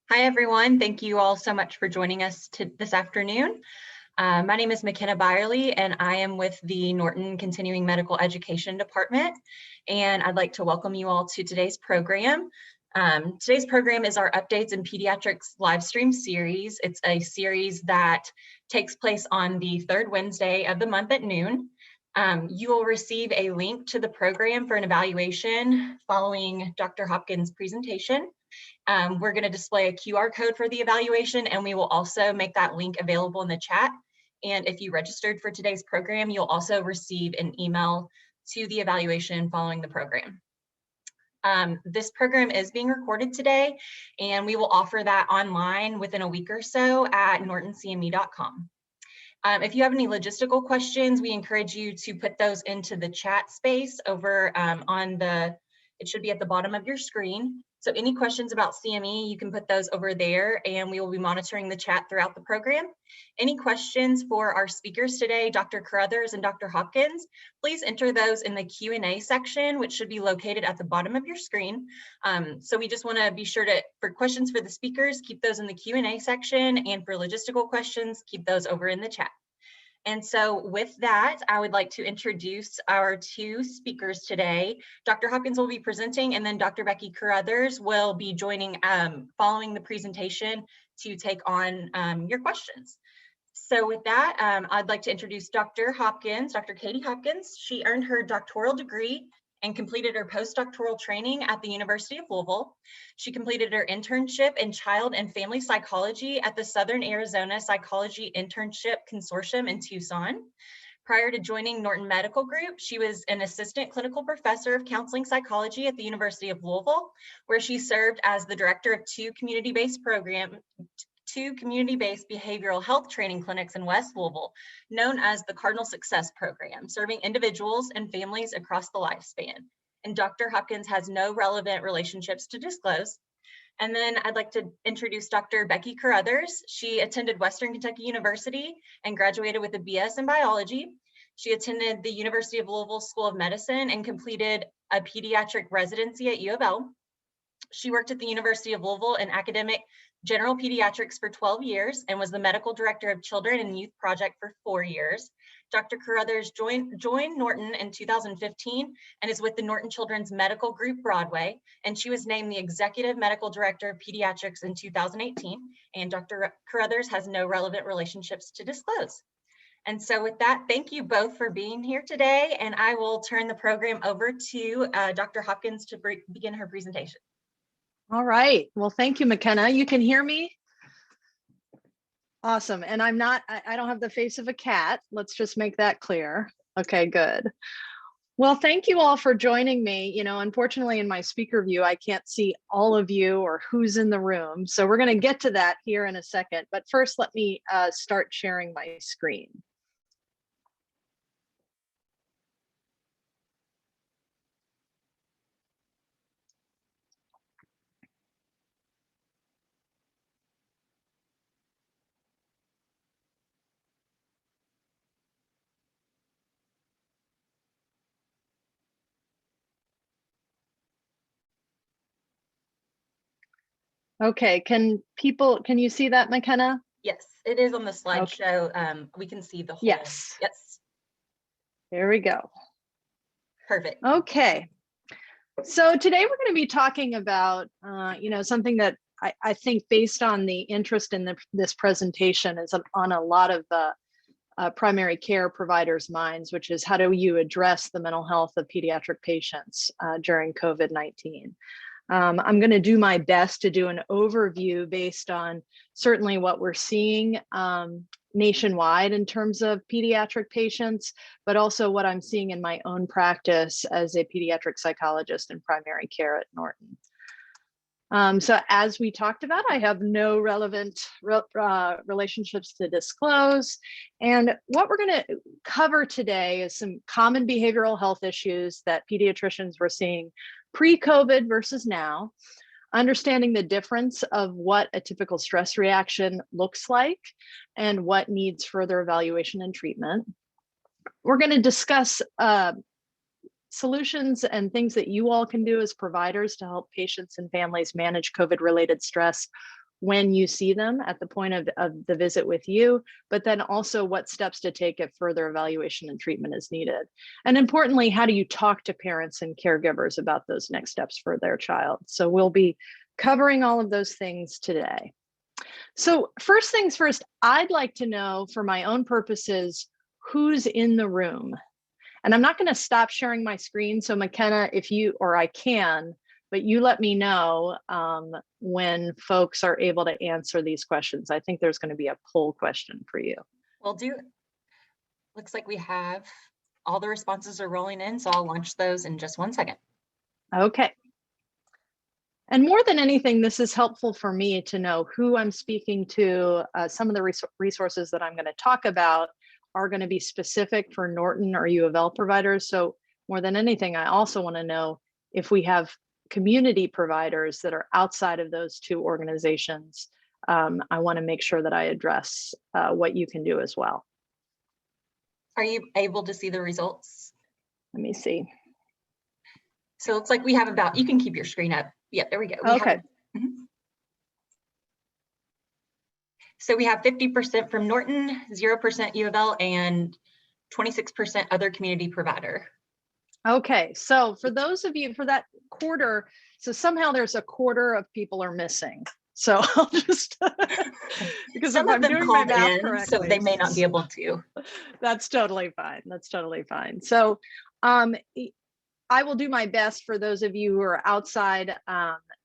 Hi, everyone. Thank you all so much for joining us this afternoon. My name is McKenna Byerly, and I am with the Norton Continuing Medical Education Department, and I'd like to welcome you all to today's program. Today's program is our Updates in Pediatrics live stream series. It's a series that takes place on the third Wednesday of the month at noon. You will receive a link to the program for an evaluation following Dr. Hopkins' presentation. We're going to display a QR code for the evaluation, and we will also make that link available in the chat. And if you registered for today's program, you'll also receive an email to the evaluation following the program. This program is being recorded today, and we will offer that online within a week or so at nortoncme.com. If you have any logistical questions, we encourage you to put those into the chat space over it should be at the bottom of your screen. So any questions about CME, you can put those over there, and we will be monitoring the chat throughout the program. Any questions for our speakers today, Dr. Carruthers and Dr. Hopkins, please enter those in the Q&A section, which should be located at the bottom of your screen. So we just want to be sure for questions for the speakers, keep those in the Q&A section, and for logistical questions, keep those over in the chat. And so with that, I would like to introduce our two speakers today. Dr. Hopkins will be presenting, and then Dr. Becky Carruthers will be joining following the presentation to take on your questions. So with that, I'd like to introduce Dr. Hopkins, Dr. Katy Hopkins. She earned her doctoral degree and completed her postdoctoral training at the University of Louisville. She completed her internship in child and family psychology at the Southern Arizona Psychology Internship Consortium in Tucson. Prior to joining Norton Medical Group, she was an assistant clinical professor of counseling psychology at the University of Louisville, where she served as the director of two community-based behavioral health training clinics in West Louisville, known as the Cardinal Success Program, serving individuals and families across the lifespan. And Dr. Hopkins has no relevant relationships to disclose. And then I'd like to introduce Dr. Becky Carruthers. She attended Western Kentucky University and graduated with a BS in biology. She attended the University of Louisville School of Medicine and completed a pediatric residency at U of L. She worked at the University of Louisville in academic general pediatrics for 12 years and was the medical director of Children and Youth Project for 4 years. Dr. Carruthers joined Norton in 2015 and is with the Norton Children's Medical Group Broadway, and she was named the Executive Medical Director of Pediatrics in 2018, and Dr. Carruthers has no relevant relationships to disclose. And so with that, thank you both for being here today, and I will turn the program over to Dr. Hopkins to begin her presentation. All right. Well, thank you, McKenna. You can hear me? Awesome. And I don't have the face of a cat. Let's just make that clear. Okay, good. Well, thank you all for joining me. You know, unfortunately, in my speaker view, I can't see all of you or who's in the room. So we're going to get to that here in a second. But first, let me start sharing my screen. Okay, can you see that, McKenna? Yes, it is on the slideshow. Okay. We can see the whole. Yes. Yes. There we go. Perfect. Okay. So today we're going to be talking about, something that I think based on the interest in this presentation is on a lot of primary care providers' minds, which is how do you address the mental health of pediatric patients during COVID-19? I'm going to do my best to do an overview based on certainly what we're seeing nationwide in terms of pediatric patients, but also what I'm seeing in my own practice as a pediatric psychologist in primary care at Norton. So as we talked about, I have no relevant relationships to disclose. And what we're going to cover today is some common behavioral health issues that pediatricians were seeing pre-COVID versus now, understanding the difference of what a typical stress reaction looks like and what needs further evaluation and treatment. We're going to discuss solutions and things that you all can do as providers to help patients and families manage COVID-related stress when you see them at the point of the visit with you, but then also what steps to take if further evaluation and treatment is needed. And importantly, how do you talk to parents and caregivers about those next steps for their child? So we'll be covering all of those things today. So first things first, I'd like to know for my own purposes, who's in the room? And I'm not going to stop sharing my screen. So McKenna, if you, or I can, but you let me know when folks are able to answer these questions. I think there's going to be a poll question for you. Looks like we have all the responses are rolling in, so I'll launch those in just 1 second. Okay. And more than anything, this is helpful for me to know who I'm speaking to. Some of the resources that I'm going to talk about are going to be specific for Norton or U of L providers. So more than anything, I also want to know if we have community providers that are outside of those two organizations. I want to make sure that I address what you can do as well. Are you able to see the results? Let me see. So it looks like we have about, you can keep your screen up. Yeah, there we go. Okay. So we have 50% from Norton, 0% U of L, and 26% other community provider. Okay, so for those of you, for that quarter, so somehow there's a quarter of people are missing. So I'll just, because some if of I'm them doing my called math in, correctly, so they may not be able to. That's totally fine. That's totally fine. So I will do my best for those of you who are outside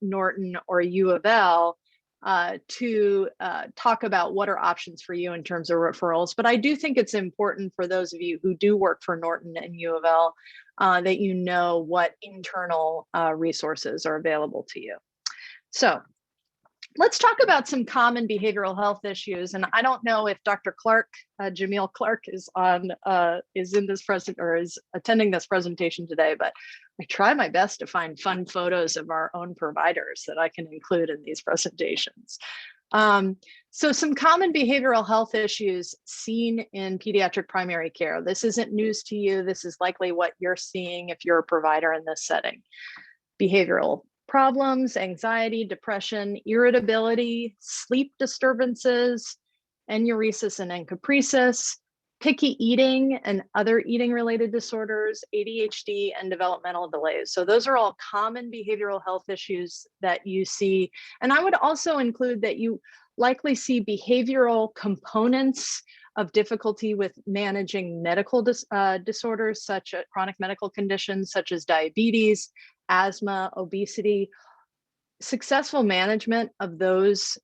Norton or U of L to talk about what are options for you in terms of referrals. But I do think it's important for those of you who do work for Norton and U of L that you know what internal resources are available to you. So let's talk about some common behavioral health issues. And I don't know if Dr. Clark, Jamil Clark is in this or is attending this presentation today, but I try my best to find fun photos of our own providers that I can include in these presentations. So some common behavioral health issues seen in pediatric primary care. This isn't news to you. This is likely what you're seeing if you're a provider in this setting. Behavioral problems, anxiety, depression, irritability, sleep disturbances, enuresis and encopresis, picky eating and other eating related disorders, ADHD, and developmental delays. So those are all common behavioral health issues that you see. And I would also include that you likely see behavioral components of difficulty with managing medical disorders, such as chronic medical conditions, such as diabetes, asthma, obesity. Successful management of those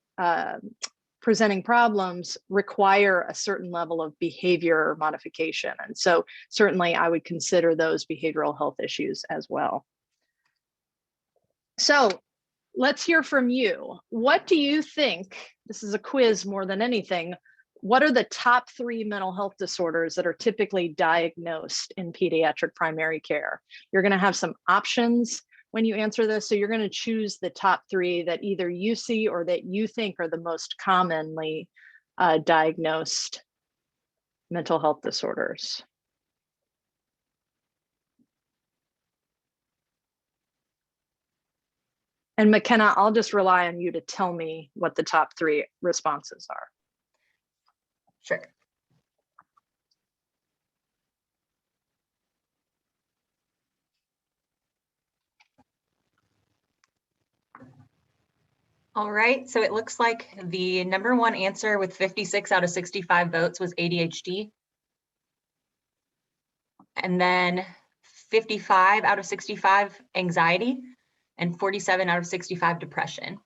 presenting problems require a certain level of behavior modification. And so certainly I would consider those behavioral health issues as well. So let's hear from you. What do you think? This is a quiz more than anything. What are the top 3 mental health disorders that are typically diagnosed in pediatric primary care? You're going to have some options when you answer this. So you're going to choose the top 3 that either you see or that you think are the most commonly diagnosed mental health disorders. And McKenna, I'll just rely on you to tell me what the top 3 responses are. Sure. All right, so it looks like the #1 answer with 56 out of 65 votes was ADHD. And then 55 out of 65 anxiety, and 47 out of 65 depression.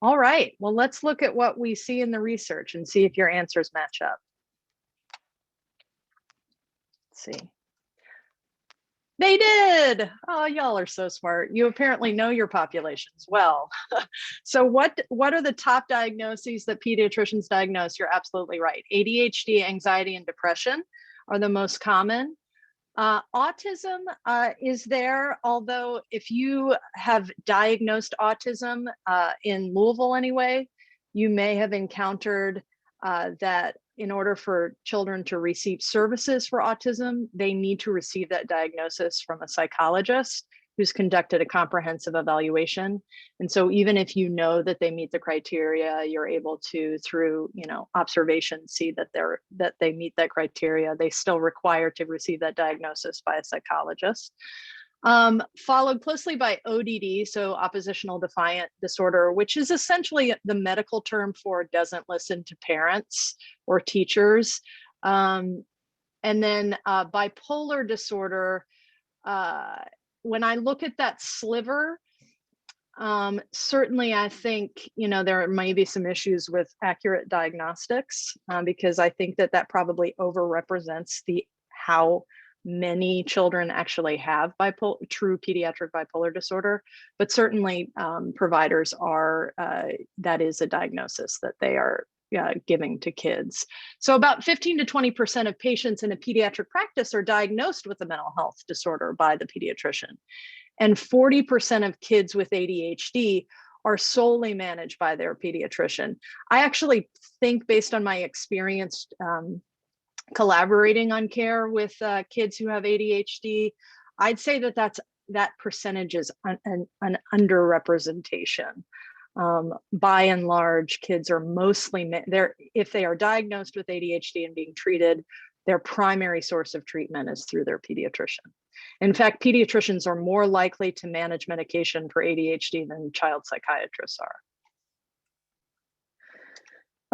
All right, well, let's look at what we see in the research and see if your answers match up. Let's see. They did. Oh, y'all are so smart. You apparently know your populations well. So what are the top diagnoses that pediatricians diagnose? You're absolutely right. ADHD, anxiety, and depression are the most common. Autism is there, although if you have diagnosed autism in Louisville anyway, you may have encountered that in order for children to receive services for autism, they need to receive that diagnosis from a psychologist. who's conducted a comprehensive evaluation. And so even if you know that they meet the criteria, you're able to, through observation, see that they meet that criteria. They still require to receive that diagnosis by a psychologist. Followed closely by ODD, so oppositional defiant disorder, which is essentially the medical term for doesn't listen to parents or teachers. And then bipolar disorder, when I look at that sliver, certainly I think, there may be some issues with accurate diagnostics, because I think that probably overrepresents how many children actually have true pediatric bipolar disorder, but certainly providers that is a diagnosis that they are giving to kids. So about 15 to 20% of patients in a pediatric practice are diagnosed with a mental health disorder by the pediatrician. And 40% of kids with ADHD are solely managed by their pediatrician. I actually think, based on my experience collaborating on care with kids who have ADHD, I'd say that percentage is an underrepresentation. By and large, kids are mostly if they are diagnosed with ADHD and being treated, their primary source of treatment is through their pediatrician. In fact, pediatricians are more likely to manage medication for ADHD than child psychiatrists are.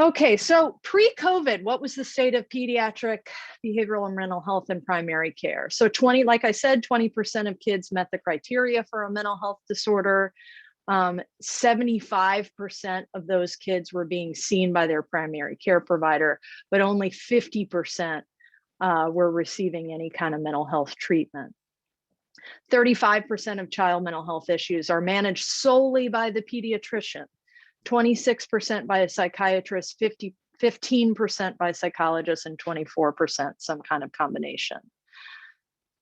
Okay, so pre-COVID, what was the state of pediatric behavioral and mental health in primary care? So like I said, 20% of kids met the criteria for a mental health disorder. 75% of those kids were being seen by their primary care provider, but only 50% were receiving any kind of mental health treatment. 35% of child mental health issues are managed solely by the pediatrician. 26% by a psychiatrist, 15% by psychologists, and 24% some kind of combination.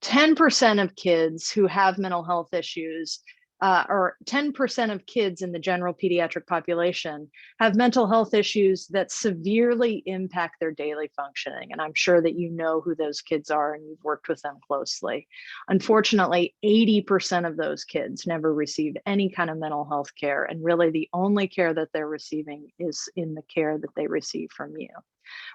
10% of kids who have mental health issues, or 10% of kids in the general pediatric population, have mental health issues that severely impact their daily functioning. And I'm sure that you know who those kids are and you've worked with them closely. Unfortunately, 80% of those kids never received any kind of mental health care. And really the only care that they're receiving is in the care that they receive from you,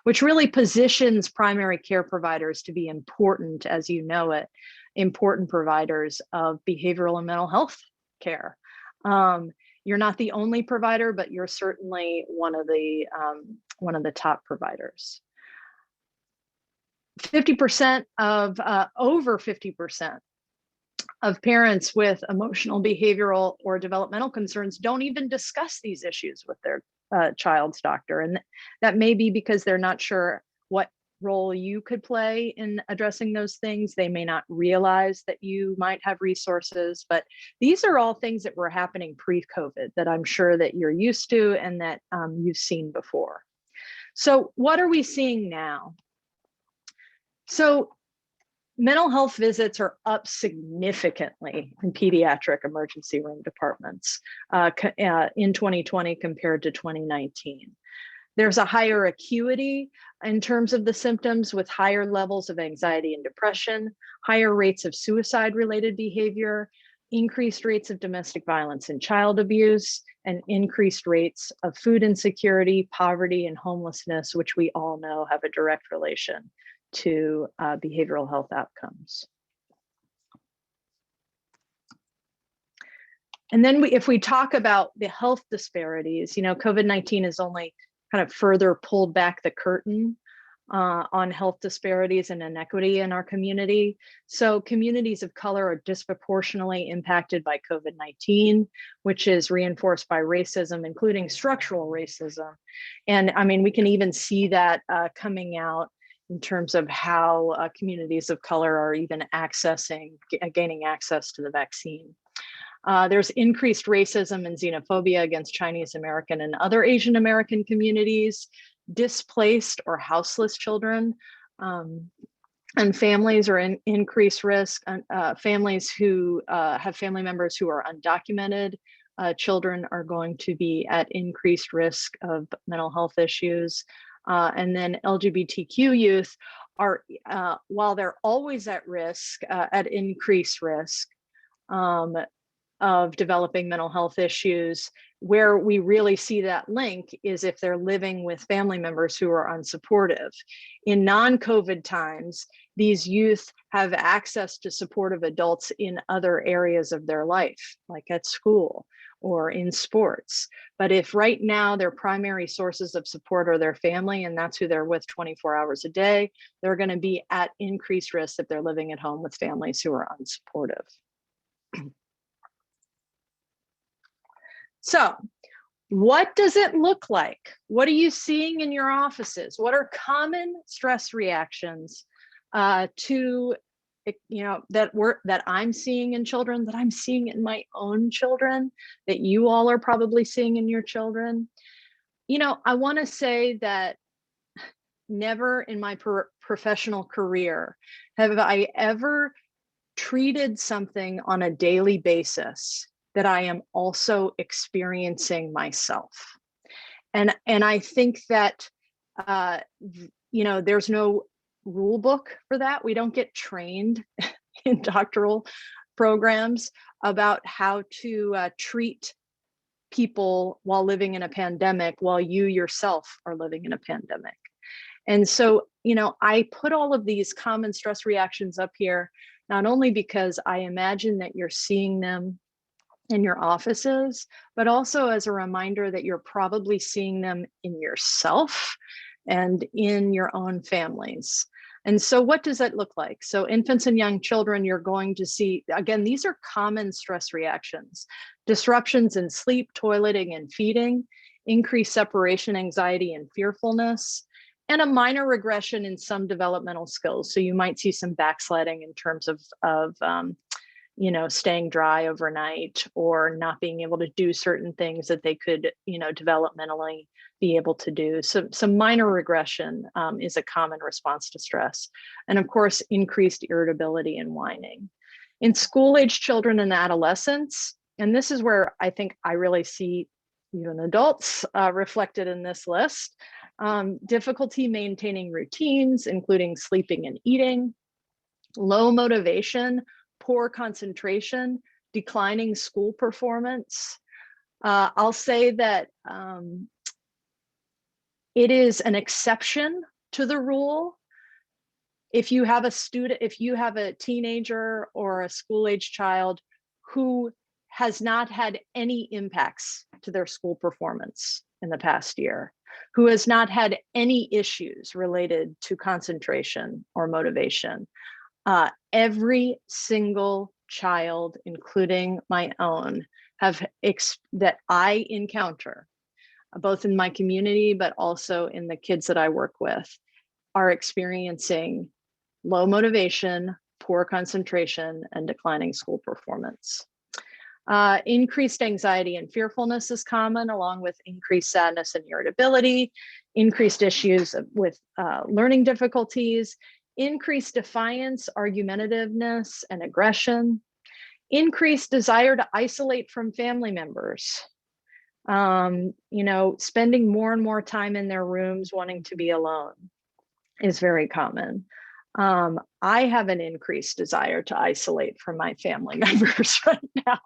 which really positions primary care providers to be important, as you know it, important providers of behavioral and mental health care. You're not the only provider, but you're certainly one of the top providers. 50% of over 50% of parents with emotional, behavioral, or developmental concerns don't even discuss these issues with their child's doctor, and that may be because they're not sure what role you could play in addressing those things. They may not realize that you might have resources, but these are all things that were happening pre-COVID that I'm sure that you're used to and that you've seen before. So what are we seeing now? So mental health visits are up significantly in pediatric emergency room departments in 2020 compared to 2019. There's a higher acuity in terms of the symptoms, with higher levels of anxiety and depression, higher rates of suicide-related behavior, increased rates of domestic violence and child abuse, and increased rates of food insecurity, poverty, and homelessness, which we all know have a direct relation to behavioral health outcomes. And then if we talk about the health disparities, COVID-19 has only kind of further pulled back the curtain on health disparities and inequity in our community. So communities of color are disproportionately impacted by COVID-19, which is reinforced by racism, including structural racism. And I mean, we can even see that coming out in terms of how communities of color are even gaining access to the vaccine. There's increased racism and xenophobia against Chinese American and other Asian American communities, displaced or houseless children, and families are in increased risk. Families who have family members who are undocumented, children are going to be at increased risk of mental health issues. And then LGBTQ youth are, while they're always at risk, at increased risk, of developing mental health issues. Where we really see that link is if they're living with family members who are unsupportive. In non-COVID times, these youth have access to supportive adults in other areas of their life, like at school or in sports. But if right now their primary sources of support are their family, and that's who they're with 24 hours a day, they're going to be at increased risk if they're living at home with families who are unsupportive. So, what does it look like? What are you seeing in your offices? What are common stress reactions to, that I'm seeing in children, that I'm seeing in my own children, that you all are probably seeing in your children? I want to say that never in my professional career have I ever treated something on a daily basis that I am also experiencing myself. And I think that, there's no rule book for that. We don't get trained in doctoral programs about how to treat people while living in a pandemic, while you yourself are living in a pandemic. And so, I put all of these common stress reactions up here, not only because I imagine that you're seeing them in your offices, but also as a reminder that you're probably seeing them in yourself and in your own families. And so what does that look like? So infants and young children, you're going to see, again, these are common stress reactions: disruptions in sleep, toileting, and feeding, increased separation anxiety and fearfulness, and a minor regression in some developmental skills. So you might see some backsliding in terms of staying dry overnight, or not being able to do certain things that they could, developmentally be able to do. So some minor regression is a common response to stress. And of course, increased irritability and whining. In school-age children and adolescents, and this is where I think I really see even adults reflected in this list, difficulty maintaining routines, including sleeping and eating, low motivation, poor concentration, declining school performance. I'll say that it is an exception to the rule. If you have a teenager or a school-age child who has not had any impacts to their school performance in the past year, who has not had any issues related to concentration or motivation, every single child, including my own, that I encounter, both in my community, but also in the kids that I work with, are experiencing low motivation, poor concentration, and declining school performance. Increased anxiety and fearfulness is common, along with increased sadness and irritability, increased issues with learning difficulties, increased defiance, argumentativeness, and aggression, increased desire to isolate from family members, spending more and more time in their rooms wanting to be alone is very common. I have an increased desire to isolate from my family members right now.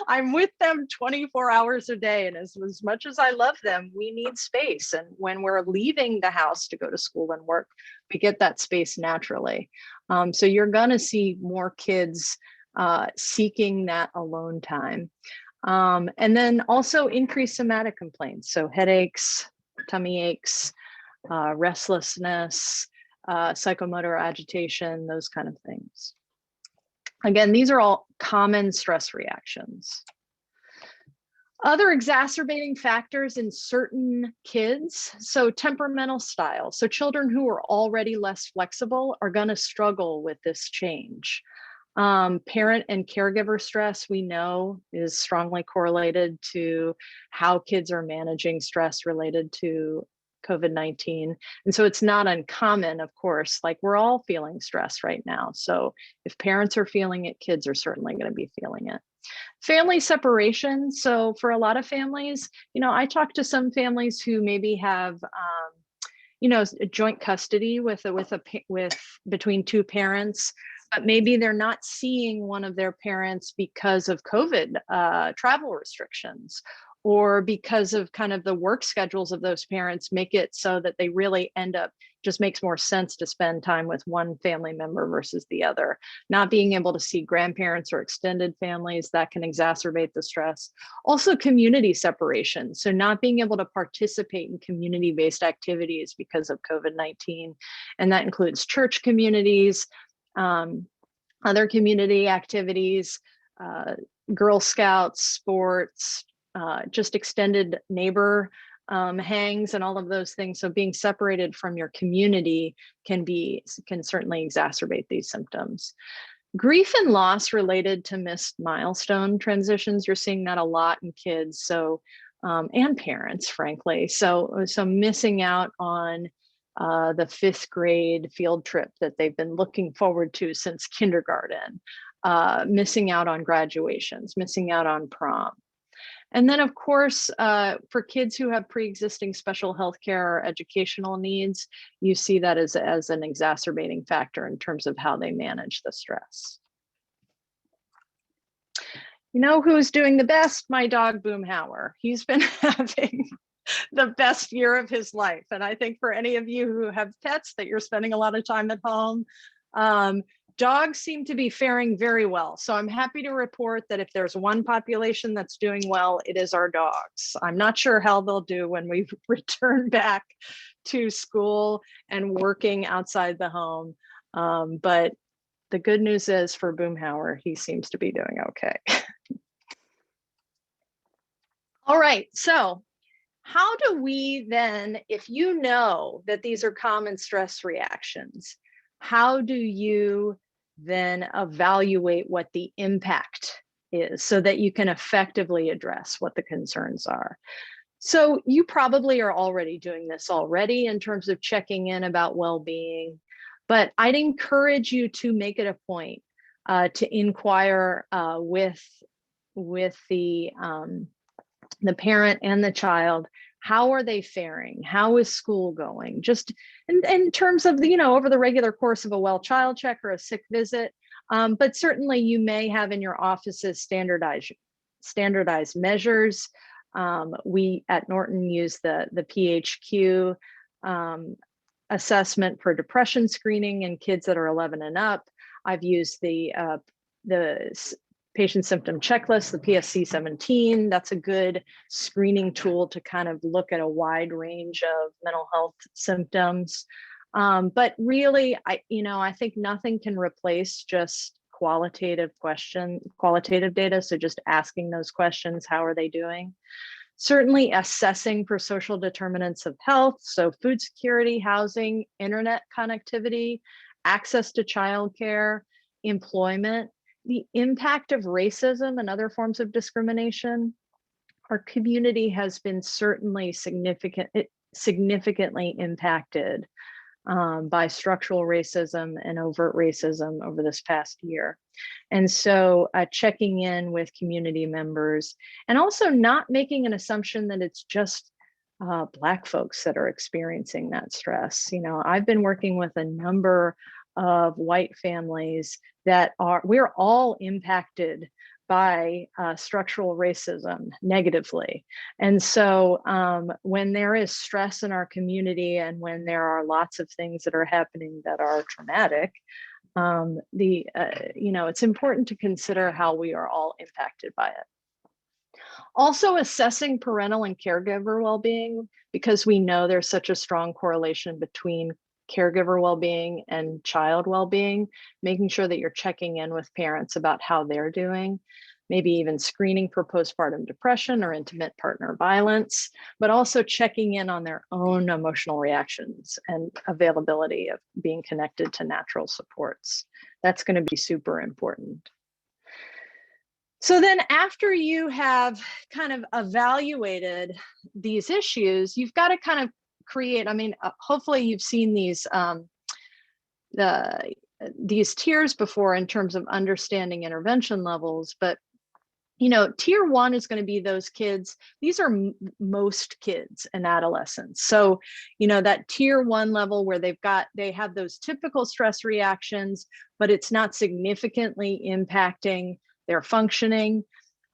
I'm with them 24 hours a day, and as much as I love them, we need space. And when we're leaving the house to go to school and work, we get that space naturally. So you're going to see more kids seeking that alone time. And then also increased somatic complaints. So headaches, tummy aches, restlessness, psychomotor agitation, those kind of things. Again, these are all common stress reactions. Other exacerbating factors in certain kids, so temperamental style. So children who are already less flexible are going to struggle with this change. Parent and caregiver stress, we know, is strongly correlated to how kids are managing stress related to COVID-19. And so it's not uncommon, of course, like we're all feeling stress right now. So if parents are feeling it, kids are certainly going to be feeling it. Family separation. So for a lot of families, I talk to some families who maybe have, joint custody with between two parents, but maybe they're not seeing one of their parents because of COVID travel restrictions, or because of kind of the work schedules of those parents make it so that they really end up, just makes more sense to spend time with one family member versus the other. Not being able to see grandparents or extended families, that can exacerbate the stress. Also community separation. So not being able to participate in community-based activities because of COVID-19. And that includes church communities, other community activities, Girl Scouts, sports, just extended neighbor hangs and all of those things. So being separated from your community can certainly exacerbate these symptoms. Grief and loss related to missed milestone transitions, you're seeing that a lot in kids, so and parents, frankly. So missing out on the 5th grade field trip that they've been looking forward to since kindergarten, missing out on graduations, missing out on prom. And then, of course, for kids who have pre-existing special healthcare or educational needs, you see that as an exacerbating factor in terms of how they manage the stress. You know who's doing the best? My dog, Boomhauer. He's been having the best year of his life. And I think for any of you who have pets that you're spending a lot of time at home, dogs seem to be faring very well. So I'm happy to report that if there's one population that's doing well, it is our dogs. I'm not sure how they'll do when we return back to school and working outside the home. But the good news is for Boomhauer, he seems to be doing okay. All right, so how do we then, if you know that these are common stress reactions, how do you then evaluate what the impact is so that you can effectively address what the concerns are? So you probably are already doing this already in terms of checking in about well-being, but I'd encourage you to make it a point to inquire with the parent and the child. How are they faring? How is school going? Just in terms of, over the regular course of a well child check or a sick visit. But certainly you may have in your offices standardized measures. We at Norton use the PHQ assessment for depression screening in kids that are 11 and up. I've used the patient symptom checklist, the PSC-17. That's a good screening tool to kind of look at a wide range of mental health symptoms. But really, I think nothing can replace just qualitative data. So just asking those questions, how are they doing? Certainly assessing for social determinants of health. So food security, housing, internet connectivity, access to childcare, employment. The impact of racism and other forms of discrimination. Our community has been certainly significantly impacted by structural racism and overt racism over this past year. And so checking in with community members and also not making an assumption that it's just Black folks that are experiencing that stress. I've been working with a number of white families that we're all impacted by structural racism negatively. And so when there is stress in our community and when there are lots of things that are happening that are traumatic, it's important to consider how we are all impacted by it. Also assessing parental and caregiver well-being, because we know there's such a strong correlation between caregiver well-being and child well-being, making sure that you're checking in with parents about how they're doing, maybe even screening for postpartum depression or intimate partner violence, but also checking in on their own emotional reactions and availability of being connected to natural supports. That's going to be super important. So then after you have kind of evaluated these issues, you've got to kind of create, hopefully you've seen these tiers before in terms of understanding intervention levels, but tier 1 is going to be those kids. These are most kids and adolescents. So, that tier 1 level where they have those typical stress reactions, but it's not significantly impacting their functioning.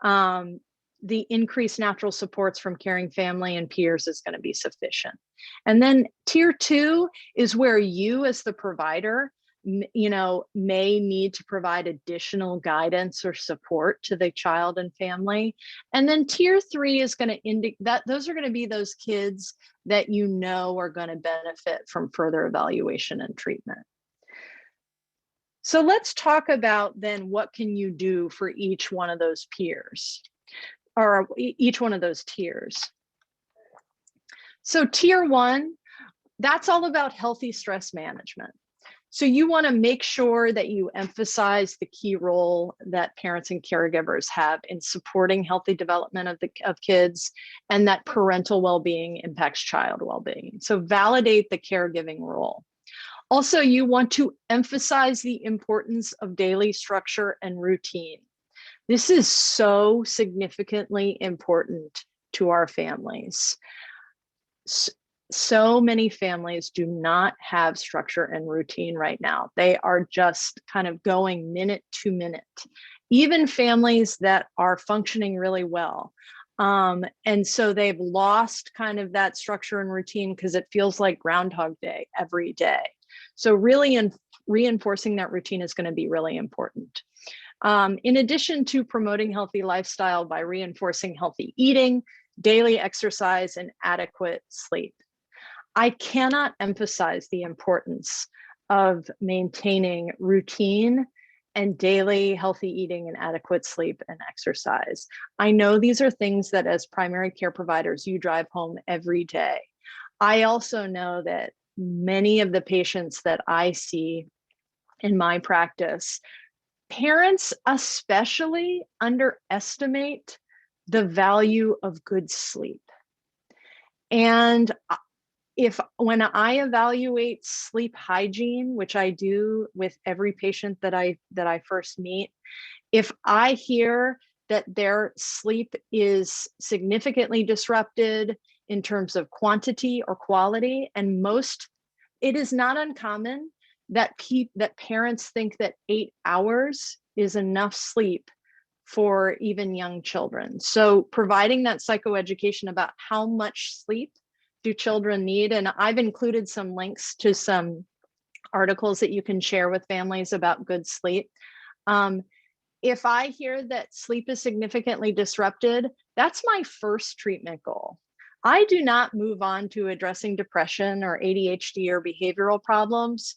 The increased natural supports from caring family and peers is going to be sufficient. And then tier 2 is where you as the provider may need to provide additional guidance or support to the child and family. And then tier 3 is going to indicate that those are going to be those kids that are going to benefit from further evaluation and treatment. So let's talk about then what can you do for each one of those peers or each one of those tiers. So tier 1, that's all about healthy stress management. So you want to make sure that you emphasize the key role that parents and caregivers have in supporting healthy development of kids, and that parental well-being impacts child well-being. So validate the caregiving role. Also, you want to emphasize the importance of daily structure and routine. This is so significantly important to our families. So many families do not have structure and routine right now. They are just kind of going minute to minute, even families that are functioning really well. And so they've lost kind of that structure and routine because it feels like Groundhog Day every day. So really reinforcing that routine is going to be really important. In addition to promoting healthy lifestyle by reinforcing healthy eating, daily exercise, and adequate sleep. I cannot emphasize the importance of maintaining routine and daily healthy eating and adequate sleep and exercise. I know these are things that as primary care providers, you drive home every day. I also know that many of the patients that I see in my practice, parents especially underestimate the value of good sleep. And when I evaluate sleep hygiene, which I do with every patient that I first meet, if I hear that their sleep is significantly disrupted in terms of quantity or quality, and it is not uncommon that parents think that 8 hours is enough sleep for even young children. So providing that psychoeducation about how much sleep do children need, and I've included some links to some articles that you can share with families about good sleep. If I hear that sleep is significantly disrupted, that's my first treatment goal. I do not move on to addressing depression or ADHD or behavioral problems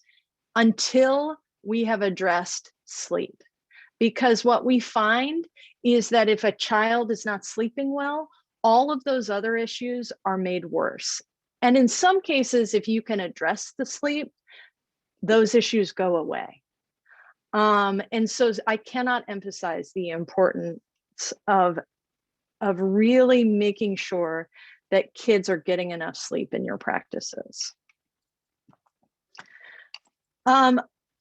until we have addressed sleep. Because what we find is that if a child is not sleeping well, all of those other issues are made worse. And in some cases, if you can address the sleep, those issues go away. And so I cannot emphasize the importance of really making sure that kids are getting enough sleep in your practices.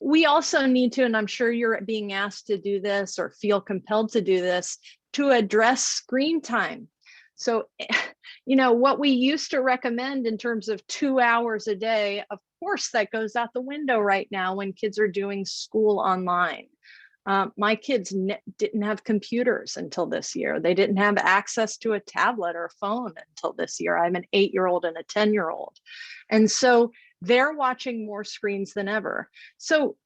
We also need to, and I'm sure you're being asked to do this or feel compelled to do this, to address screen time. So, what we used to recommend in terms of 2 hours a day, of course, that goes out the window right now when kids are doing school online. My kids didn't have computers until this year. They didn't have access to a tablet or a phone until this year. I have an 8-year-old and a 10-year-old. And so they're watching more screens than ever. So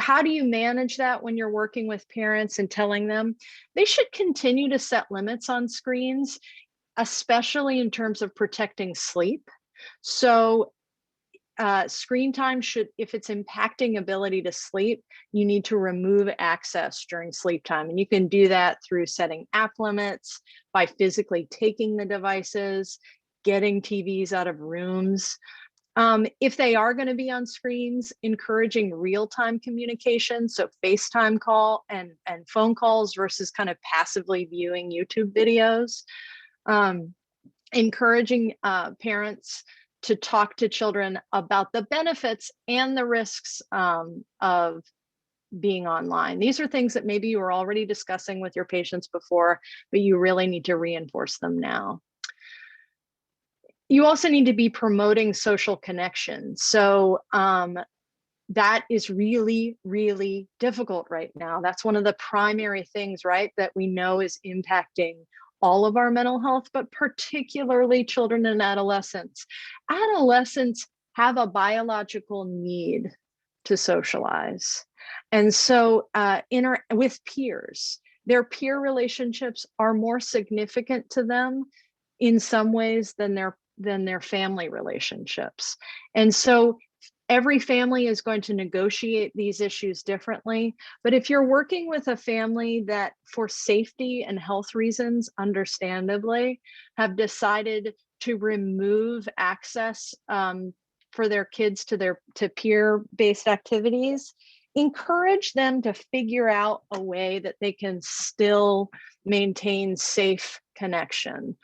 how do you manage that when you're working with parents and telling them they should continue to set limits on screens, especially in terms of protecting sleep? So screen time should, if it's impacting ability to sleep, you need to remove access during sleep time. And you can do that through setting app limits, by physically taking the devices, getting TVs out of rooms. If they are going to be on screens, encouraging real-time communication, so FaceTime call and phone calls versus kind of passively viewing YouTube videos. Encouraging parents to talk to children about the benefits and the risks of being online. These are things that maybe you were already discussing with your patients before, but you really need to reinforce them now. You also need to be promoting social connection. So that is really, really difficult right now. That's one of the primary things, right, that we know is impacting all of our mental health, but particularly children and adolescents. Adolescents have a biological need to socialize. And so with peers, their peer relationships are more significant to them in some ways than their family relationships. And so every family is going to negotiate these issues differently. But if you're working with a family that, for safety and health reasons, understandably, have decided to remove access for their kids to peer-based activities, encourage them to figure out a way that they can still maintain safe connection.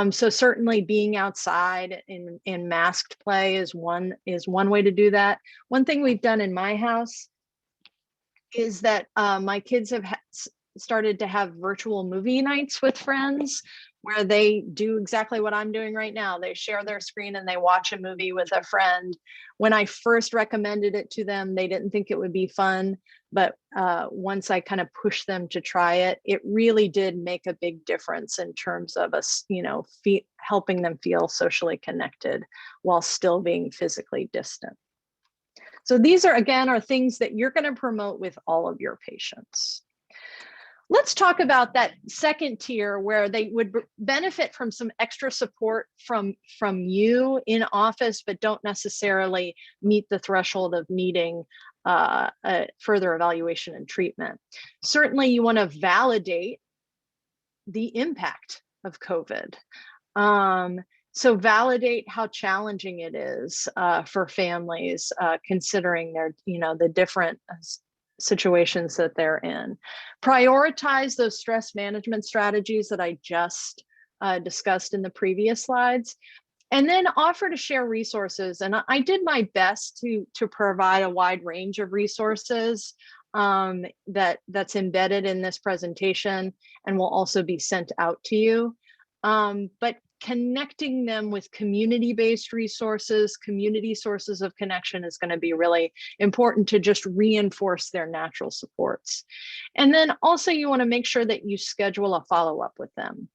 So certainly being outside in masked play is one way to do that. One thing we've done in my house is that my kids have started to have virtual movie nights with friends, where they do exactly what I'm doing right now. They share their screen and they watch a movie with a friend. When I first recommended it to them, they didn't think it would be fun. But once I kind of pushed them to try it, it really did make a big difference in terms of us, helping them feel socially connected while still being physically distant. So these are things that you're going to promote with all of your patients. Let's talk about that second tier where they would benefit from some extra support from you in office, but don't necessarily meet the threshold of needing further evaluation and treatment. Certainly you want to validate the impact of COVID. So validate how challenging it is for families, considering the different situations that they're in. Prioritize those stress management strategies that I just discussed in the previous slides, and then offer to share resources. And I did my best to provide a wide range of resources that's embedded in this presentation and will also be sent out to you. But connecting them with community-based resources, community sources of connection is going to be really important to just reinforce their natural supports. And then also you want to make sure that you schedule a follow-up with them.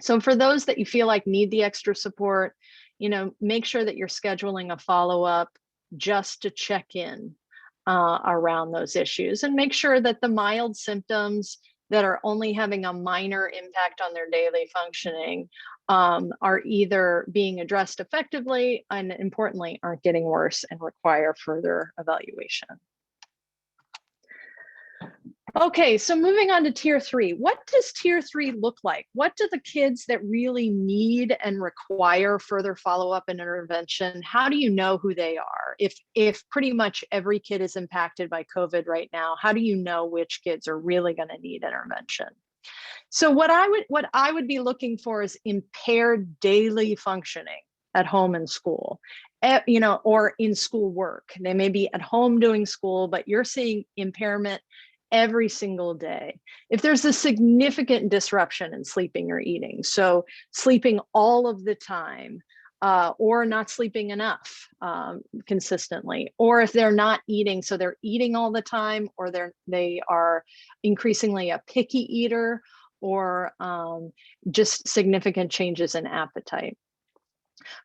So for those that you feel like need the extra support, make sure that you're scheduling a follow-up just to check in around those issues, and make sure that the mild symptoms that are only having a minor impact on their daily functioning are either being addressed effectively and, importantly, aren't getting worse and require further evaluation. Okay, so moving on to tier 3. What does tier 3 look like? What do the kids that really need and require further follow-up and intervention, how do you know who they are? If pretty much every kid is impacted by COVID right now, how do you know which kids are really going to need intervention? So what I would be looking for is impaired daily functioning at home and school, or in school work. They may be at home doing school, but you're seeing impairment every single day. If there's a significant disruption in sleeping or eating, so sleeping all of the time, or not sleeping enough consistently, or if they're not eating, so they're eating all the time, or they are increasingly a picky eater, or just significant changes in appetite.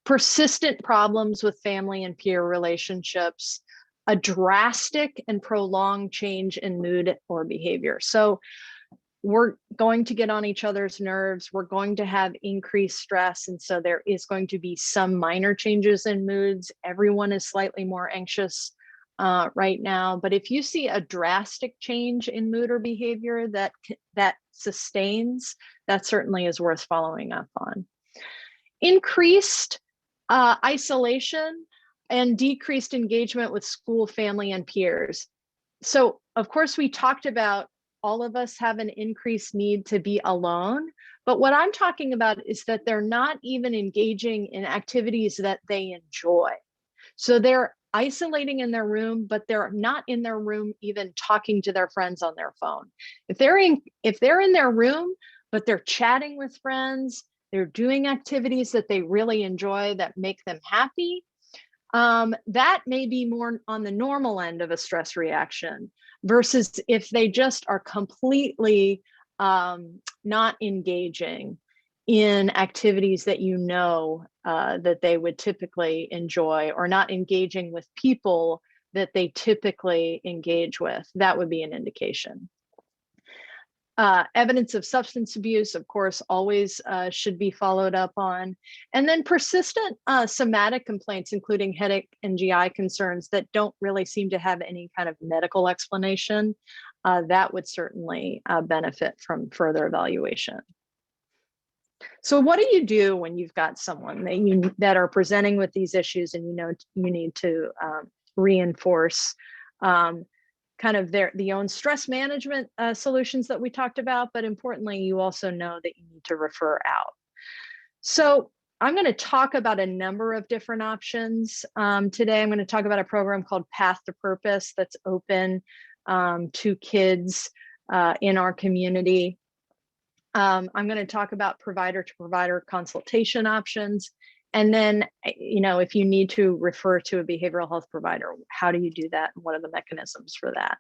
Persistent problems with family and peer relationships, a drastic and prolonged change in mood or behavior. So we're going to get on each other's nerves. We're going to have increased stress. And so there is going to be some minor changes in moods. Everyone is slightly more anxious right now. But if you see a drastic change in mood or behavior that sustains, that certainly is worth following up on. Increased isolation and decreased engagement with school, family, and peers. So of course, we talked about all of us have an increased need to be alone, but what I'm talking about is that they're not even engaging in activities that they enjoy. So they're isolating in their room, but they're not in their room even talking to their friends on their phone. If they're in their room, but they're chatting with friends, they're doing activities that they really enjoy that make them happy, that may be more on the normal end of a stress reaction, versus if they just are completely not engaging in activities that you know that they would typically enjoy, or not engaging with people that they typically engage with. That would be an indication. Evidence of substance abuse, of course, always should be followed up on. And then persistent somatic complaints, including headache and GI concerns that don't really seem to have any kind of medical explanation, that would certainly benefit from further evaluation. So what do you do when you've got someone that are presenting with these issues, and you know you need to reinforce kind of the own stress management solutions that we talked about, but importantly, you also know that you need to refer out. So I'm going to talk about a number of different options today. I'm going to talk about a program called Path to Purpose that's open to kids in our community. I'm going to talk about provider-to-provider consultation options. And then, if you need to refer to a behavioral health provider, how do you do that? And what are the mechanisms for that?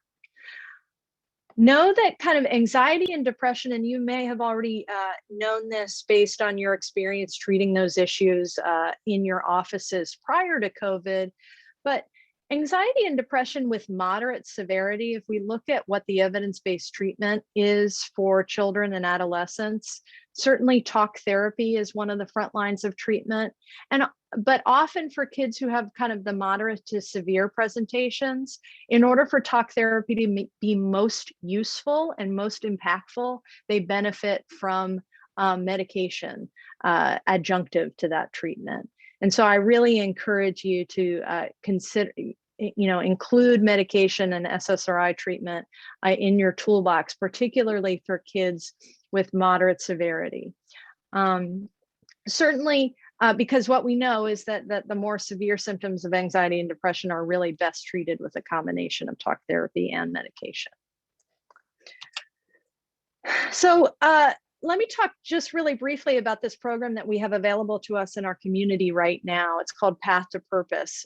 Know that kind of anxiety and depression, and you may have already known this based on your experience treating those issues in your offices prior to COVID, but anxiety and depression with moderate severity, if we look at what the evidence-based treatment is for children and adolescents, certainly talk therapy is one of the front lines of treatment. But often for kids who have kind of the moderate to severe presentations, in order for talk therapy to be most useful and most impactful, they benefit from medication adjunctive to that treatment. And so I really encourage you to include medication and SSRI treatment in your toolbox, particularly for kids with moderate severity. Certainly, because what we know is that the more severe symptoms of anxiety and depression are really best treated with a combination of talk therapy and medication. So let me talk just really briefly about this program that we have available to us in our community right now. It's called Path to Purpose.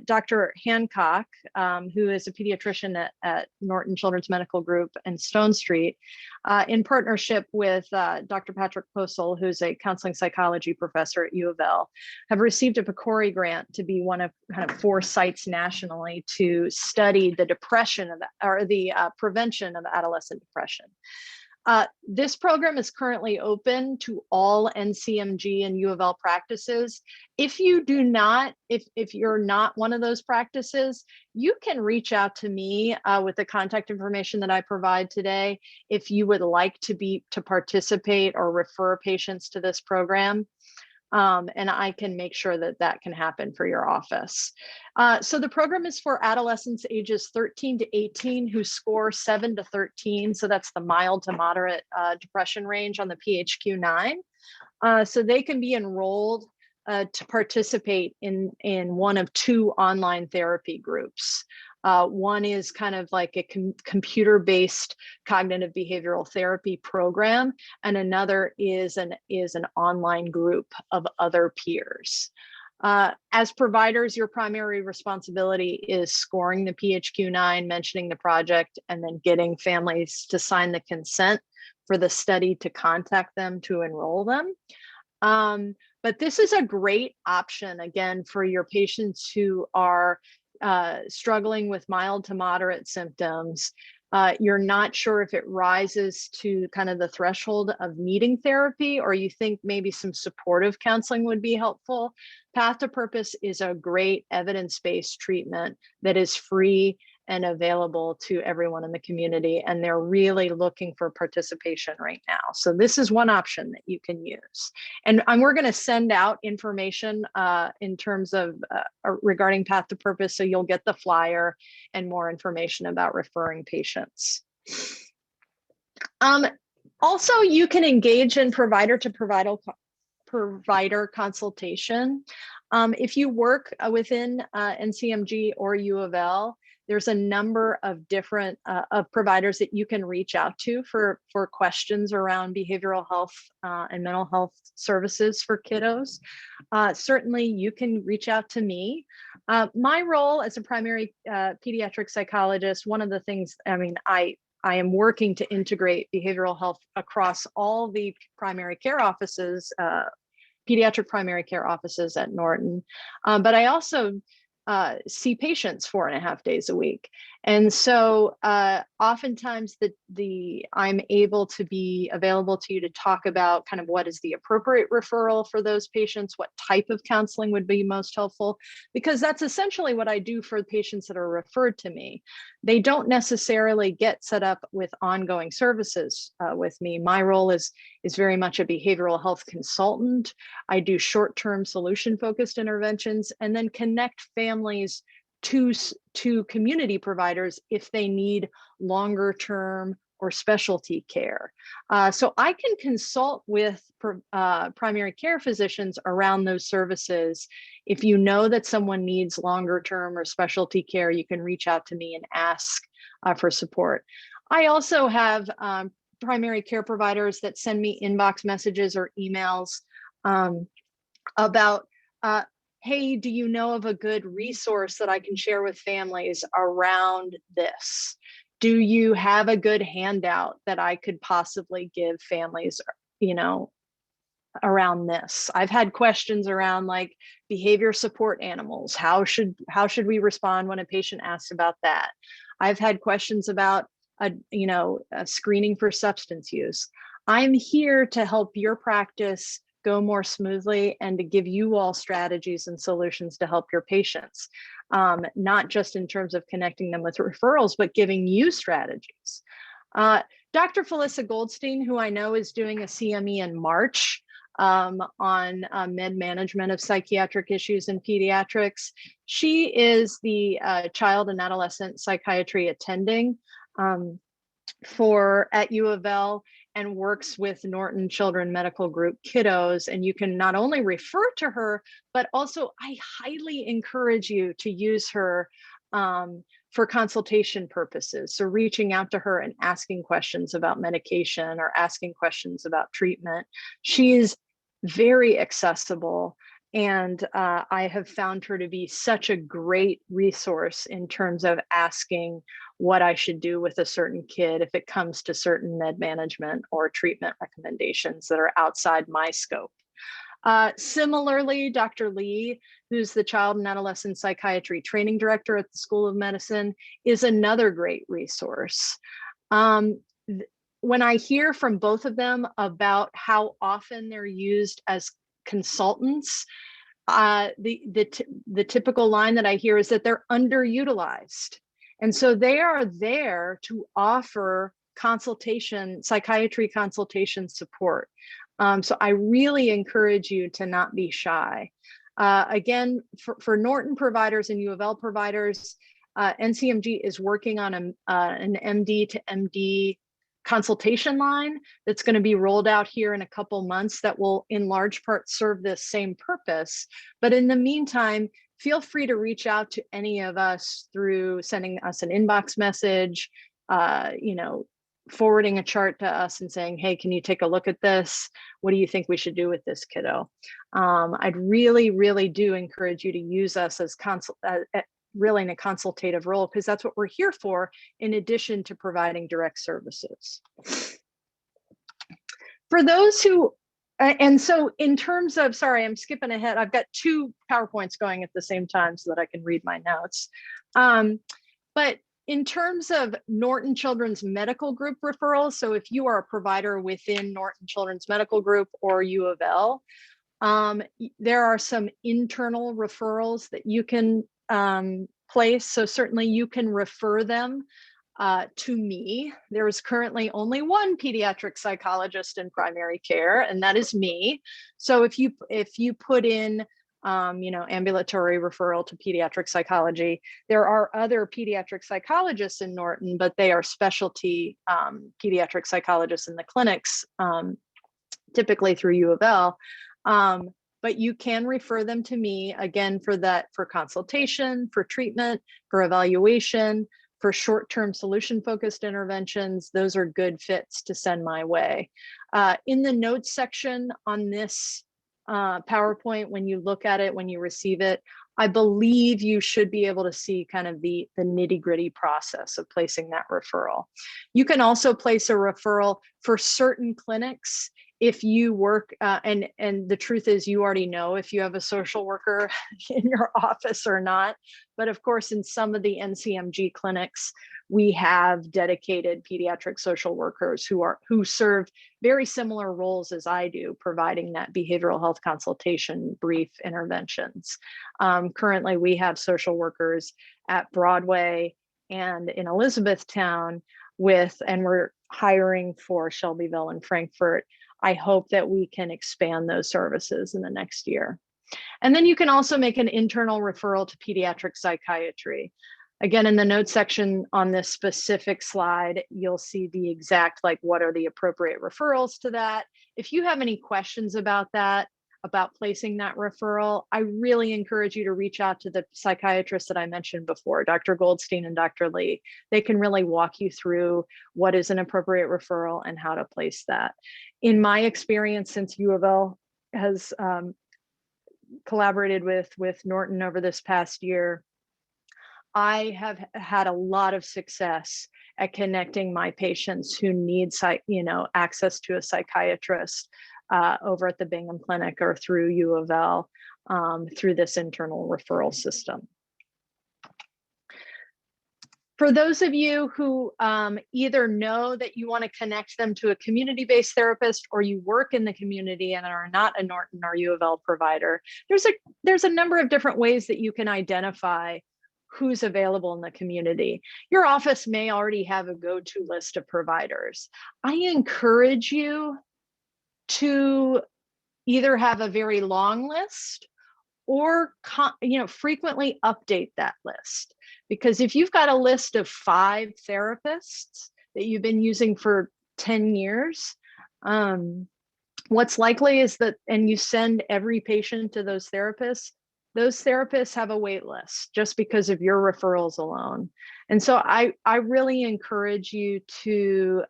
Dr. Hancock, who is a pediatrician at Norton Children's Medical Group in Stone Street, in partnership with Dr. Patrick Posel, who's a counseling psychology professor at U of L, have received a PCORI grant to be one of kind of 4 sites nationally to study the prevention of adolescent depression. This program is currently open to all NCMG and U of L practices. If you do not, if you're not one of those practices, you can reach out to me with the contact information that I provide today if you would like to participate or refer patients to this program. And I can make sure that can happen for your office. So the program is for adolescents ages 13 to 18 who score 7 to 13. So that's the mild to moderate depression range on the PHQ-9. So they can be enrolled to participate in one of 2 online therapy groups. One is kind of like a computer-based cognitive behavioral therapy program, and another is an online group of other peers. As providers, your primary responsibility is scoring the PHQ-9, mentioning the project, and then getting families to sign the consent for the study to contact them to enroll them. But this is a great option, again, for your patients who are struggling with mild to moderate symptoms. You're not sure if it rises to kind of the threshold of needing therapy, or you think maybe some supportive counseling would be helpful. Path to Purpose is a great evidence-based treatment that is free and available to everyone in the community, and they're really looking for participation right now. So this is one option that you can use. And we're going to send out information in terms of regarding Path to Purpose, so you'll get the flyer and more information about referring patients. Also, you can engage in provider-to-provider consultation. If you work within NCMG or U of L, there's a number of different of providers that you can reach out to for questions around behavioral health and mental health services for kiddos. Certainly, you can reach out to me. My role as a primary pediatric psychologist, one of the things, I am working to integrate behavioral health across all the primary care offices, pediatric primary care offices at Norton. But I also see patients 4.5 days a week. And so oftentimes I'm able to be available to you to talk about kind of what is the appropriate referral for those patients, what type of counseling would be most helpful, because that's essentially what I do for patients that are referred to me. They don't necessarily get set up with ongoing services with me. My role is very much a behavioral health consultant. I do short-term solution-focused interventions and then connect families to community providers if they need longer term or specialty care. So I can consult with primary care physicians around those services. If you know that someone needs longer term or specialty care, you can reach out to me and ask for support. I also have primary care providers that send me inbox messages or emails about hey, do you know of a good resource that I can share with families around this? Do you have a good handout that I could possibly give families, around this? I've had questions around like behavior support animals. How should we respond when a patient asks about that? I've had questions about a screening for substance use. I'm here to help your practice go more smoothly and to give you all strategies and solutions to help your patients, not just in terms of connecting them with referrals, but giving you strategies. Dr. Felissa Goldstein, who I know is doing a CME in March on med management of psychiatric issues in pediatrics. She is the child and adolescent psychiatry attending at U of L, and works with Norton Children Medical Group kiddos. And you can not only refer to her, but also I highly encourage you to use her for consultation purposes. So reaching out to her and asking questions about medication or asking questions about treatment. She is very accessible. And I have found her to be such a great resource in terms of asking what I should do with a certain kid if it comes to certain med management or treatment recommendations that are outside my scope. Similarly, Dr. Lee, who's the Child and Adolescent Psychiatry Training Director at the School of Medicine, is another great resource. When I hear from both of them about how often they're used as consultants, the typical line that I hear is that they're underutilized. And so they are there to offer psychiatry consultation support. So I really encourage you to not be shy. Again, for Norton providers and U of L providers, NCMG is working on an MD to MD consultation line that's going to be rolled out here in a couple months that will in large part serve this same purpose. But in the meantime, feel free to reach out to any of us through sending us an inbox message, forwarding a chart to us and saying, hey, can you take a look at this? What do you think we should do with this kiddo? I'd really, really do encourage you to use us as really in a consultative role, because that's what we're here for, in addition to providing direct services. For those who, and so in terms of, sorry, I'm skipping ahead. I've got 2 PowerPoints going at the same time so that I can read my notes. But in terms of Norton Children's Medical Group referrals, so if you are a provider within Norton Children's Medical Group or U of L, there are some internal referrals that you can place. So certainly you can refer them to me. There is currently only one pediatric psychologist in primary care, and that is me. So if you put in ambulatory referral to pediatric psychology, there are other pediatric psychologists in Norton, but they are specialty pediatric psychologists in the clinics, typically through U of L. but you can refer them to me again for consultation, for treatment, for evaluation, for short-term solution-focused interventions. Those are good fits to send my way. In the notes section on this PowerPoint, when you look at it, when you receive it, I believe you should be able to see kind of the nitty-gritty process of placing that referral. You can also place a referral for certain clinics if you work, and the truth is you already know if you have a social worker in your office or not. But of course, in some of the NCMG clinics, we have dedicated pediatric social workers who serve very similar roles as I do, providing that behavioral health consultation, brief interventions. Currently, we have social workers at Broadway and in Elizabethtown and we're hiring for Shelbyville and Frankfurt. I hope that we can expand those services in the next year. And then you can also make an internal referral to pediatric psychiatry. Again, in the notes section on this specific slide, you'll see the exact, like, what are the appropriate referrals to that. If you have any questions about that, about placing that referral, I really encourage you to reach out to the psychiatrists that I mentioned before, Dr. Goldstein and Dr. Lee. They can really walk you through what is an appropriate referral and how to place that. In my experience, since U of L has collaborated with Norton over this past year, I have had a lot of success at connecting my patients who need access to a psychiatrist over at the Bingham Clinic or through U of L through this internal referral system. For those of you who either know that you want to connect them to a community-based therapist, or you work in the community and are not a Norton or U of L provider, there's a number of different ways that you can identify who's available in the community. Your office may already have a go-to list of providers. I encourage you to either have a very long list or frequently update that list. Because if you've got a list of 5 therapists that you've been using for 10 years, what's likely is that, and you send every patient to those therapists have a wait list just because of your referrals alone. And so I really encourage you to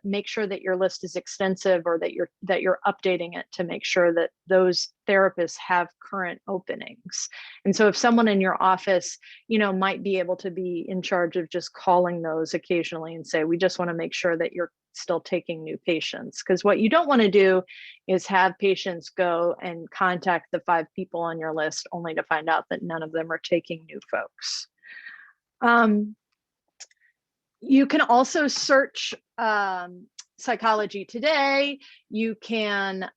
make sure that your list is extensive, or that you're updating it to make sure that those therapists have current openings. And so if someone in your office, might be able to be in charge of just calling those occasionally and say, we just want to make sure that you're still taking new patients. Because what you don't want to do is have patients go and contact the 5 people on your list only to find out that none of them are taking new folks. You can also search Psychology Today. You can,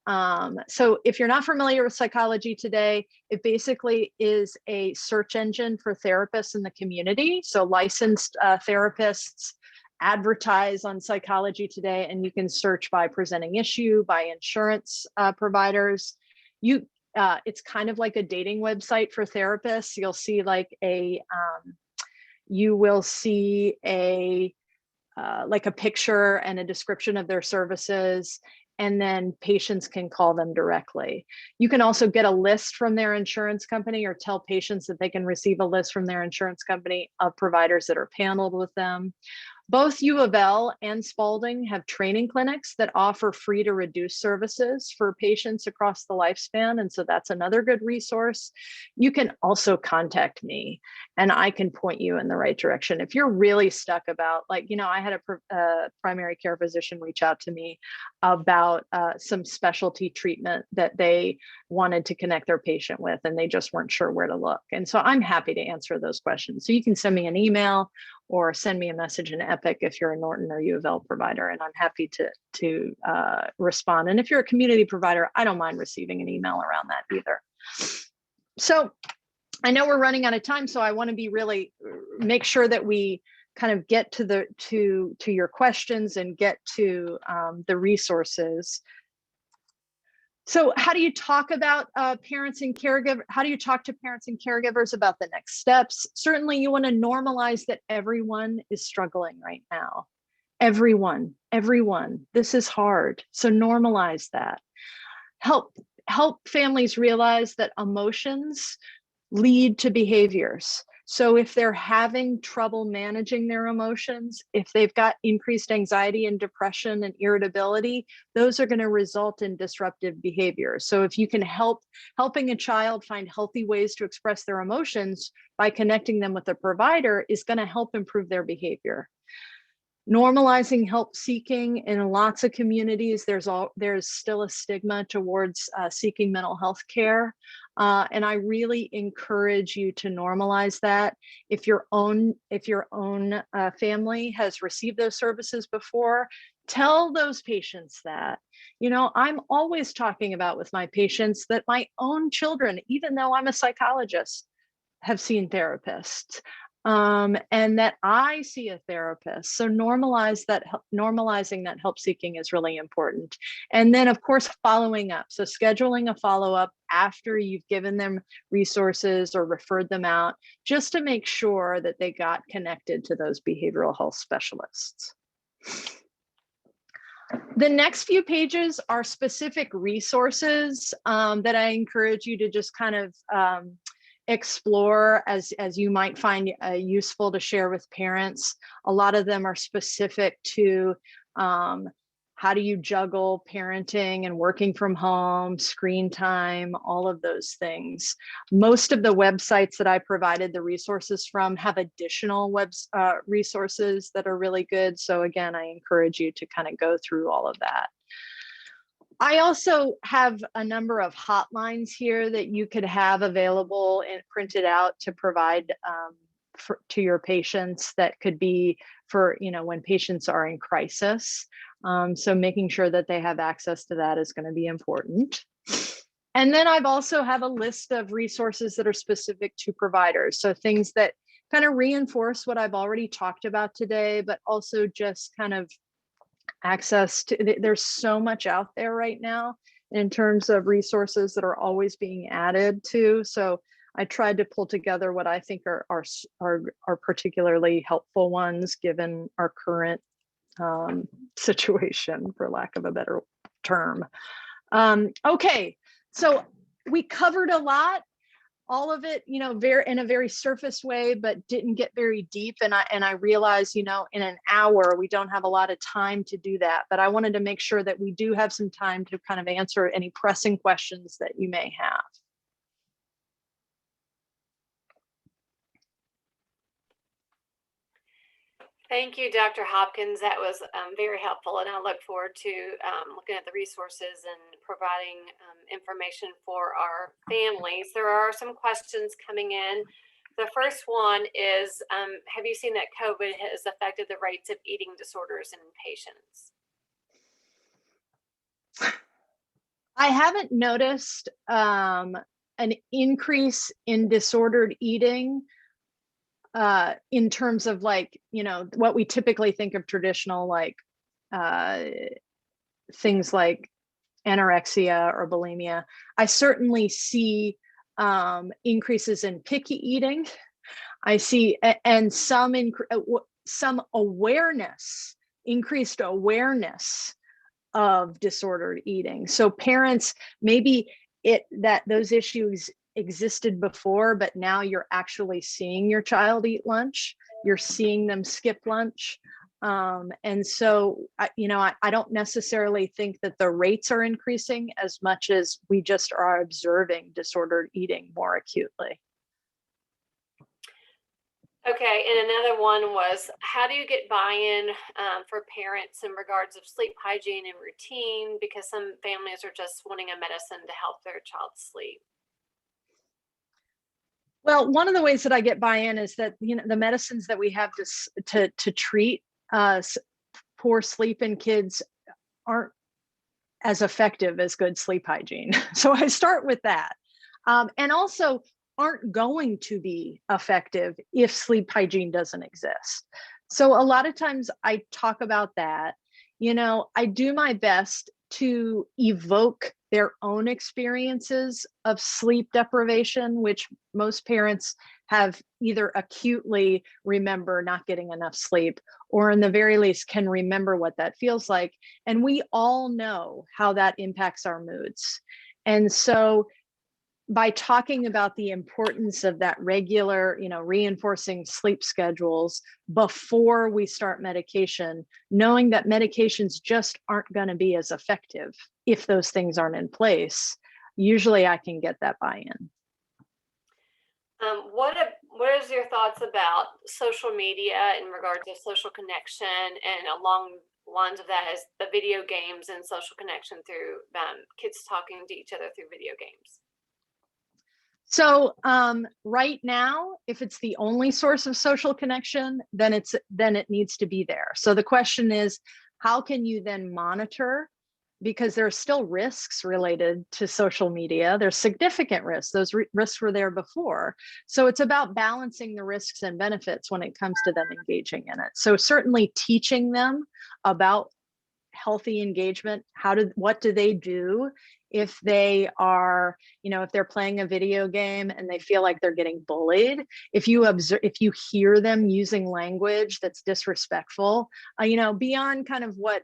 so if you're not familiar with Psychology Today, it basically is a search engine for therapists in the community. So licensed therapists advertise on Psychology Today, and you can search by presenting issue, by insurance providers. It's kind of like a dating website for therapists. You'll see like a picture and a description of their services, and then patients can call them directly. You can also get a list from their insurance company, or tell patients that they can receive a list from their insurance company of providers that are paneled with them. Both U of L and Spalding have training clinics that offer free to reduce services for patients across the lifespan. And so that's another good resource. You can also contact me and I can point you in the right direction. If you're really stuck about, I had a primary care physician reach out to me about some specialty treatment that they wanted to connect their patient with, and they just weren't sure where to look. And so I'm happy to answer those questions. So you can send me an email or send me a message in Epic if you're a Norton or U of L provider, and I'm happy to respond. And if you're a community provider, I don't mind receiving an email around that either. So I know we're running out of time, so I want to make sure that we kind of get to your questions and get to the resources. So how do you talk about parents and caregivers? How do you talk to parents and caregivers about the next steps? Certainly you want to normalize that everyone is struggling right now. Everyone, this is hard. So normalize that. Help help families realize that emotions lead to behaviors. So if they're having trouble managing their emotions, if they've got increased anxiety and depression and irritability, those are going to result in disruptive behavior. So if you can helping a child find healthy ways to express their emotions by connecting them with a provider is going to help improve their behavior. Normalizing help seeking in lots of communities, there's still a stigma towards seeking mental health care. And I really encourage you to normalize that. If your own family has received those services before, tell those patients that. I'm always talking about with my patients that my own children, even though I'm a psychologist, have seen therapists. And that I see a therapist. So normalizing that help seeking is really important. And then of course, following up. So scheduling a follow-up after you've given them resources or referred them out, just to make sure that they got connected to those behavioral health specialists. The next few pages are specific resources that I encourage you to just kind of explore as you might find useful to share with parents. A lot of them are specific to how do you juggle parenting and working from home, screen time, all of those things. Most of the websites that I provided the resources from have additional resources that are really good. So again, I encourage you to kind of go through all of that. I also have a number of hotlines here that you could have available and printed out to provide to your patients that could be for, when patients are in crisis. So making sure that they have access to that is going to be important. And then I've also have a list of resources that are specific to providers. So things that kind of reinforce what I've already talked about today, but also just kind of access to, there's so much out there right now in terms of resources that are always being added to. So I tried to pull together what I think are particularly helpful ones given our current situation, for lack of a better term. Okay, so we covered a lot. All of it, in a very surface way, but didn't get very deep. And I realized, in an hour, we don't have a lot of time to do that. But I wanted to make sure that we do have some time to kind of answer any pressing questions that you may have. Thank you, Dr. Hopkins. That was very helpful, and I look forward to looking at the resources and providing information for our families. There are some questions coming in. The first one is, have you seen that COVID has affected the rates of eating disorders in patients? I haven't noticed an increase in disordered eating in terms of what we typically think of traditional things like anorexia or bulimia. I certainly see increases in picky eating. I see and some increased awareness of disordered eating. So parents, maybe those issues existed before, but now you're actually seeing your child eat lunch. You're seeing them skip lunch. And so, I don't necessarily think that the rates are increasing as much as we just are observing disordered eating more acutely. Okay, and another one was, how do you get buy-in for parents in regards of sleep hygiene and routine? Because some families are just wanting a medicine to help their child sleep. Well, one of the ways that I get buy-in is that the medicines that we have to treat poor sleep in kids aren't as effective as good sleep hygiene. So I start with that, and also aren't going to be effective if sleep hygiene doesn't exist. So a lot of times I talk about that. I do my best to evoke their own experiences of sleep deprivation, which most parents have either acutely remember not getting enough sleep, or in the very least can remember what that feels like. And we all know how that impacts our moods. And so by talking about the importance of that regular, reinforcing sleep schedules before we start medication, knowing that medications just aren't going to be as effective if those things aren't in place, usually I can get that buy-in. What is your thoughts about social media in regards to social connection, and along lines of that is the video games and social connection through kids talking to each other through video games? So right now, if it's the only source of social connection, then it needs to be there. So the question is, how can you then monitor? Because there are still risks related to social media. There's significant risks. Those risks were there before. So it's about balancing the risks and benefits when it comes to them engaging in it. So certainly teaching them about healthy engagement. What do they do if they are, if they're playing a video game and they feel like they're getting bullied? If you hear them using language that's disrespectful, beyond kind of what,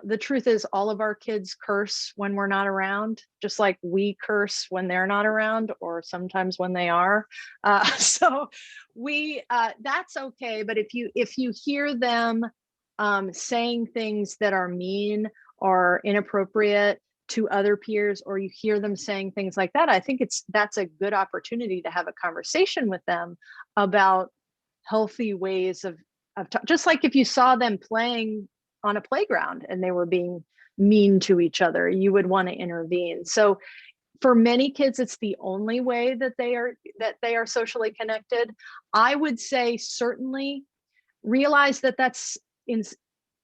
the truth is all of our kids curse when we're not around, just like we curse when they're not around, or sometimes when they are. So that's okay. But if you hear them saying things that are mean or inappropriate to other peers, or you hear them saying things like that, I think that's a good opportunity to have a conversation with them about healthy ways of just like if you saw them playing on a playground and they were being mean to each other, you would want to intervene. So for many kids, it's the only way that they are socially connected. I would say certainly realize that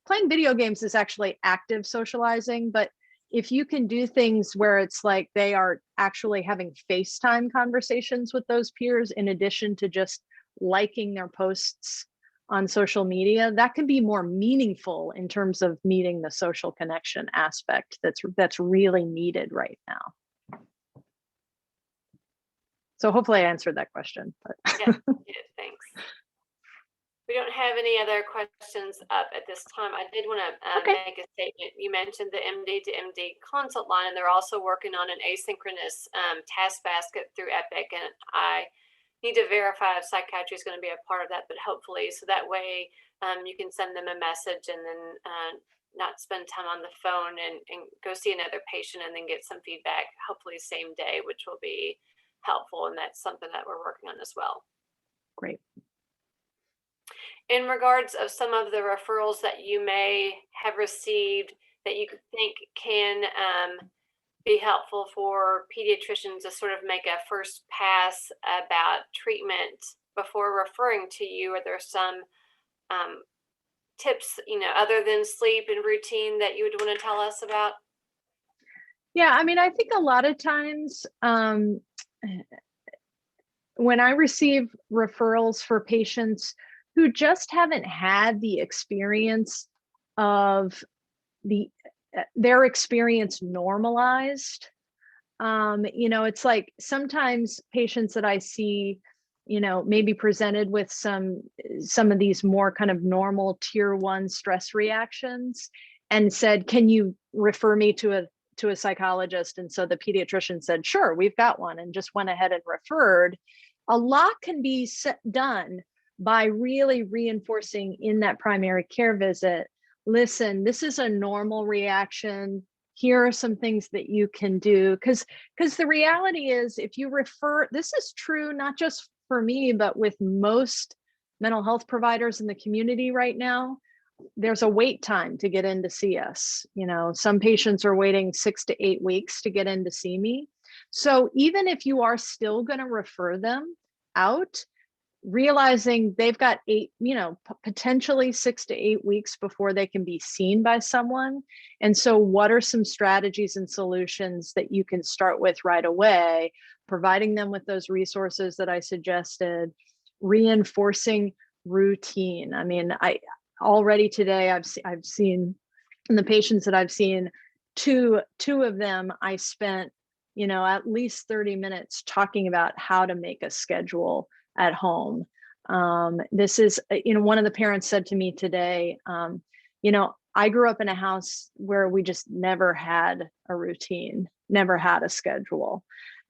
playing video games is actually active socializing, but if you can do things where it's like they are actually having FaceTime conversations with those peers, in addition to just liking their posts on social media, that can be more meaningful in terms of meeting the social connection aspect that's really needed right now. So hopefully I answered that question. Yeah, thanks. We don't have any other questions up at this time. I did want to make a statement. You mentioned the MD to MD consult line, and they're also working on an asynchronous task basket through Epic. And I need to verify if psychiatry is going to be a part of that, but hopefully, so that way you can send them a message and then not spend time on the phone and go see another patient and then get some feedback, hopefully same day, which will be helpful. And that's something that we're working on as well. Great. In regards of some of the referrals that you may have received that you think can be helpful for pediatricians to sort of make a first pass about treatment before referring to you, are there some tips, other than sleep and routine, that you would want to tell us about? Yeah, I mean, I think a lot of times when I receive referrals for patients who just haven't had the experience of their experience normalized, it's like sometimes patients that I see, maybe presented with some of these more kind of normal tier 1 stress reactions and said, can you refer me to a psychologist? And so the pediatrician said, sure, we've got one, and just went ahead and referred. A lot can be done by really reinforcing in that primary care visit, listen, this is a normal reaction. Here are some things that you can do. Because the reality is, if you refer, this is true not just for me, but with most mental health providers in the community right now, there's a wait time to get in to see us. Some patients are waiting 6 to 8 weeks to get in to see me. So even if you are still going to refer them out, realizing they've got potentially 6 to 8 weeks before they can be seen by someone. And so what are some strategies and solutions that you can start with right away, providing them with those resources that I suggested, reinforcing routine. I mean, already today I've seen in the patients that I've seen, two of them, I spent, at least 30 minutes talking about how to make a schedule at home. This is, one of the parents said to me today, I grew up in a house where we just never had a routine, never had a schedule.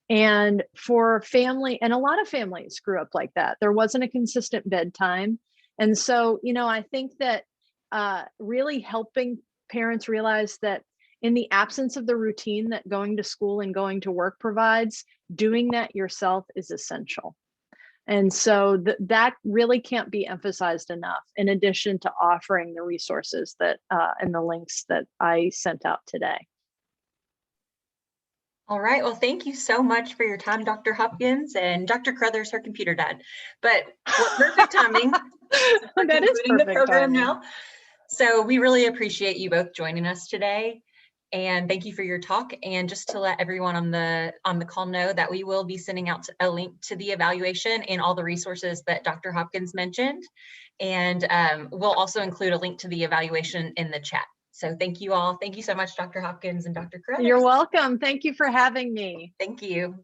And for family, and a lot of families grew up like that, there wasn't a consistent bedtime. And so, I think that really helping parents realize that in the absence of the routine that going to school and going to work provides, doing that yourself is essential. And so that really can't be emphasized enough, in addition to offering the resources that and the links that I sent out today. All right. Well, thank you so much for your time, Dr. Hopkins. And Dr. Crothers, her computer died, but what perfect timing. That is the perfect program timing. now. So we really appreciate you both joining us today. And thank you for your talk. And just to let everyone on the call know that we will be sending out a link to the evaluation and all the resources that Dr. Hopkins mentioned. And we'll also include a link to the evaluation in the chat. So thank you all. Thank you so much, Dr. Hopkins and Dr. Crothers. You're welcome. Thank you for having me. Thank you.